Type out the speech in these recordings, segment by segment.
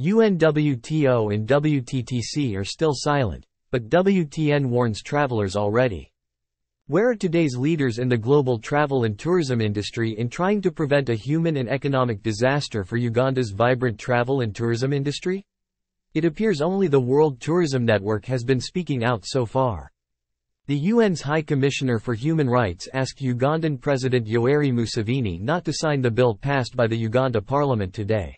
UNWTO and WTTC are still silent, but WTN warns travelers already. Where are today's leaders in the global travel and tourism industry in trying to prevent a human and economic disaster for Uganda's vibrant travel and tourism industry? It appears only the World Tourism Network has been speaking out so far. The UN's High Commissioner for Human Rights asked Ugandan President Yoweri Museveni not to sign the bill passed by the Uganda Parliament today.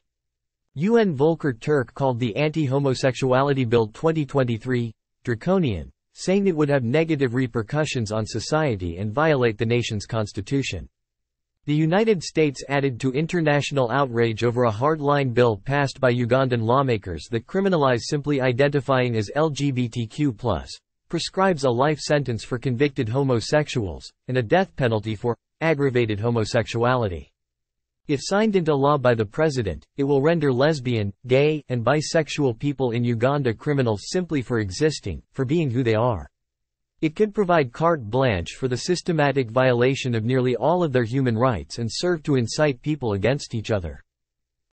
UN Volker Turk called the Anti-Homosexuality Bill 2023 draconian, saying it would have negative repercussions on society and violate the nation's constitution. The United States added to international outrage over a hardline bill passed by Ugandan lawmakers that criminalize simply identifying as LGBTQ+, prescribes a life sentence for convicted homosexuals, and a death penalty for aggravated homosexuality. If signed into law by the president, it will render lesbian, gay, and bisexual people in Uganda criminals simply for existing, for being who they are. It could provide carte blanche for the systematic violation of nearly all of their human rights and serve to incite people against each other.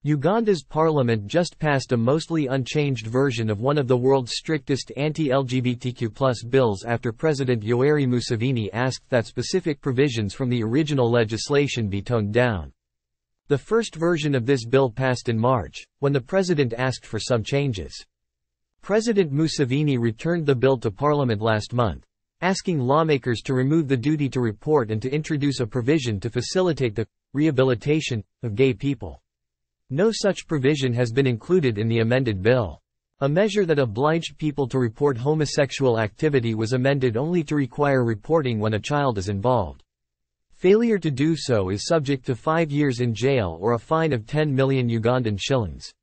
Uganda's parliament just passed a mostly unchanged version of one of the world's strictest anti-LGBTQ+ bills after President Yoweri Museveni asked that specific provisions from the original legislation be toned down. The first version of this bill passed in March, when the president asked for some changes. President Museveni returned the bill to parliament last month, asking lawmakers to remove the duty to report and to introduce a provision to facilitate the rehabilitation of gay people. No such provision has been included in the amended bill. A measure that obliged people to report homosexual activity was amended only to require reporting when a child is involved. Failure to do so is subject to 5 years in jail or a fine of 10 million Ugandan shillings.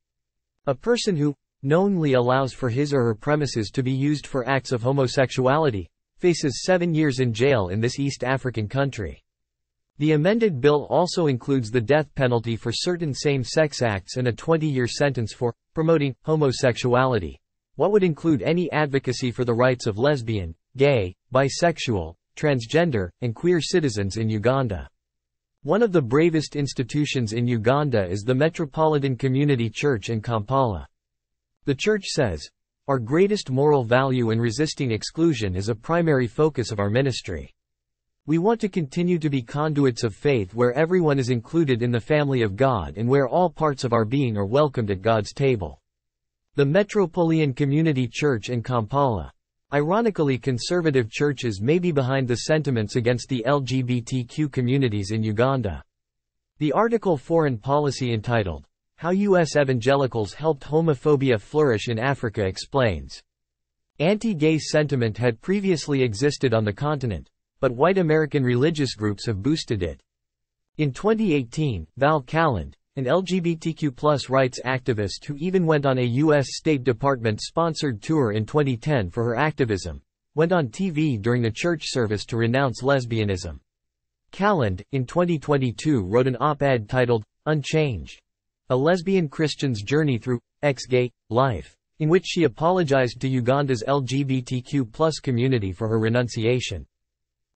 A person who knowingly allows for his or her premises to be used for acts of homosexuality faces 7 years in jail in this East African country. The amended bill also includes the death penalty for certain same-sex acts and a 20-year sentence for promoting homosexuality, what would include any advocacy for the rights of lesbian, gay, bisexual, transgender, and queer citizens in Uganda. One of the bravest institutions in Uganda is the Metropolitan Community Church in Kampala. The church says, "Our greatest moral value in resisting exclusion is a primary focus of our ministry. We want to continue to be conduits of faith where everyone is included in the family of God and where all parts of our being are welcomed at God's table." The Metropolitan Community Church in Kampala. Ironically, conservative churches may be behind the sentiments against the LGBTQ communities in Uganda. The article Foreign Policy entitled, "How U.S. Evangelicals Helped Homophobia Flourish in Africa" explains. Anti-gay sentiment had previously existed on the continent, but white American religious groups have boosted it. In 2018, Val Calland, an LGBTQ+ rights activist who even went on a U.S. State Department-sponsored tour in 2010 for her activism, went on TV during the church service to renounce lesbianism. Calland, in 2022 wrote an op-ed titled, "Unchange: A Lesbian Christian's Journey Through Ex-Gay Life," in which she apologized to Uganda's LGBTQ+ community for her renunciation.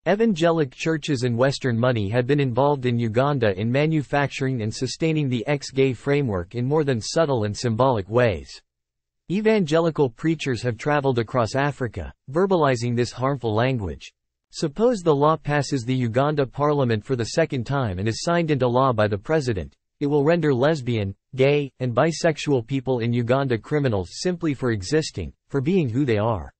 Evangelic churches and Western money had been involved in Uganda in manufacturing and sustaining the ex-gay framework in more than subtle and symbolic ways. Evangelical preachers have traveled across Africa, verbalizing this harmful language. Suppose the law passes the Uganda parliament for the second time and is signed into law by the president. It will render lesbian, gay, and bisexual people in Uganda criminals simply for existing, for being who they are.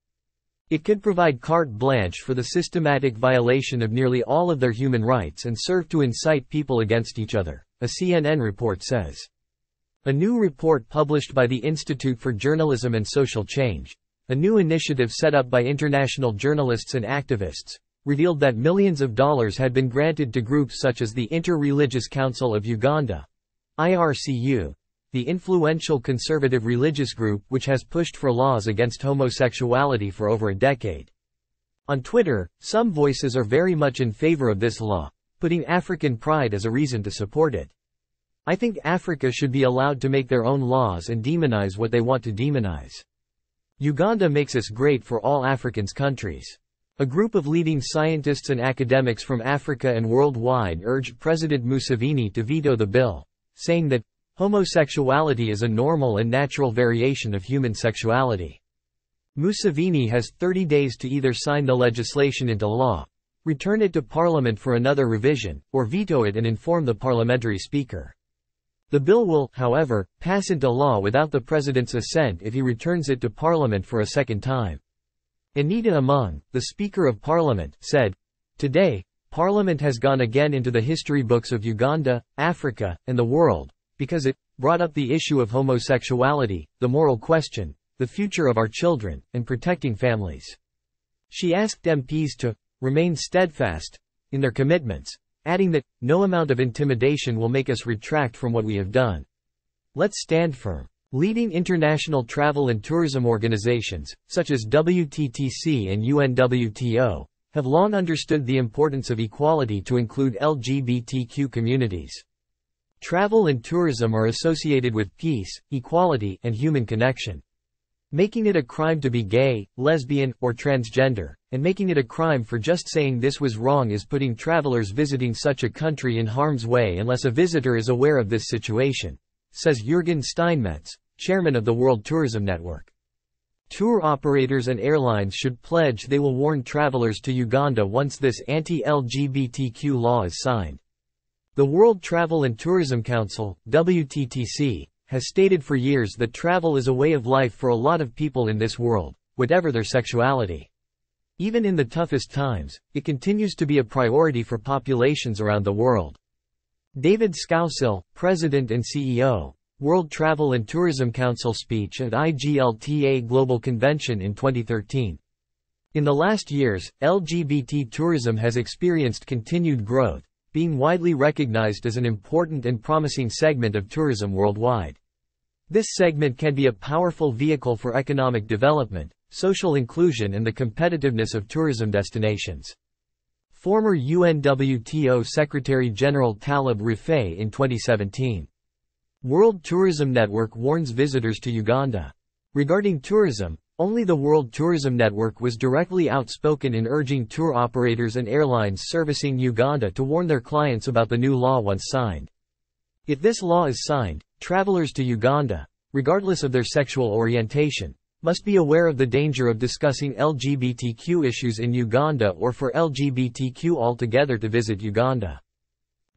It could provide carte blanche for the systematic violation of nearly all of their human rights and serve to incite people against each other, a CNN report says. A new report published by the Institute for Journalism and Social Change, a new initiative set up by international journalists and activists, revealed that millions of dollars had been granted to groups such as the Inter-Religious Council of Uganda, IRCU, the influential conservative religious group which has pushed for laws against homosexuality for over a decade. On Twitter, some voices are very much in favor of this law, putting African pride as a reason to support it. "I think Africa should be allowed to make their own laws and demonize what they want to demonize. Uganda makes us great for all African countries." A group of leading scientists and academics from Africa and worldwide urged President Museveni to veto the bill, saying that Homosexuality is a normal and natural variation of human sexuality. Museveni has 30 days to either sign the legislation into law, return it to Parliament for another revision, or veto it and inform the parliamentary speaker. The bill will, however, pass into law without the President's assent if he returns it to Parliament for a second time. Anita Among, the Speaker of Parliament, said, "Today, Parliament has gone again into the history books of Uganda, Africa, and the world, because it brought up the issue of homosexuality, the moral question, the future of our children, and protecting families." She asked MPs to remain steadfast in their commitments, adding that no amount of intimidation will make us retract from what we have done. Let's stand firm. Leading international travel and tourism organizations, such as WTTC and UNWTO, have long understood the importance of equality to include LGBTQ communities. Travel and tourism are associated with peace, equality, and human connection. Making it a crime to be gay, lesbian, or transgender, and making it a crime for just saying this was wrong is putting travelers visiting such a country in harm's way unless a visitor is aware of this situation, says Jürgen Steinmetz, chairman of the World Tourism Network. Tour operators and airlines should pledge they will warn travelers to Uganda once this anti-LGBTQ law is signed. The World Travel and Tourism Council, WTTC, has stated for years that travel is a way of life for a lot of people in this world, whatever their sexuality. Even in the toughest times, it continues to be a priority for populations around the world. David Scousil, President and CEO, World Travel and Tourism Council speech at IGLTA Global Convention in 2013. In the last years, LGBT tourism has experienced continued growth, being widely recognized as an important and promising segment of tourism worldwide. This segment can be a powerful vehicle for economic development, social inclusion and the competitiveness of tourism destinations. Former UNWTO Secretary-General Talib Rifai in 2017. World Tourism Network warns visitors to Uganda. Regarding tourism, only the World Tourism Network was directly outspoken in urging tour operators and airlines servicing Uganda to warn their clients about the new law once signed. If this law is signed, travelers to Uganda, regardless of their sexual orientation, must be aware of the danger of discussing LGBTQ issues in Uganda or for LGBTQ altogether to visit Uganda.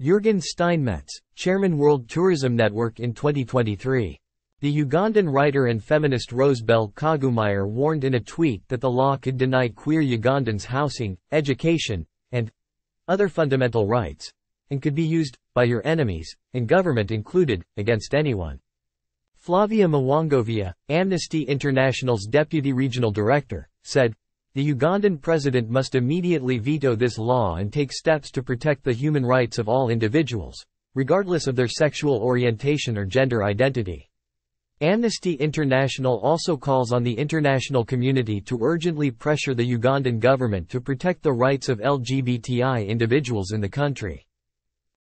Jürgen Steinmetz, Chairman World Tourism Network in 2023. The Ugandan writer and feminist Rosebel Kagumeyer warned in a tweet that the law could deny queer Ugandans housing, education, and other fundamental rights, and could be used, by your enemies, and government included, against anyone. Flavia Mwangovia, Amnesty International's Deputy Regional Director, said, "The Ugandan president must immediately veto this law and take steps to protect the human rights of all individuals, regardless of their sexual orientation or gender identity." Amnesty International also calls on the international community to urgently pressure the Ugandan government to protect the rights of LGBTI individuals in the country.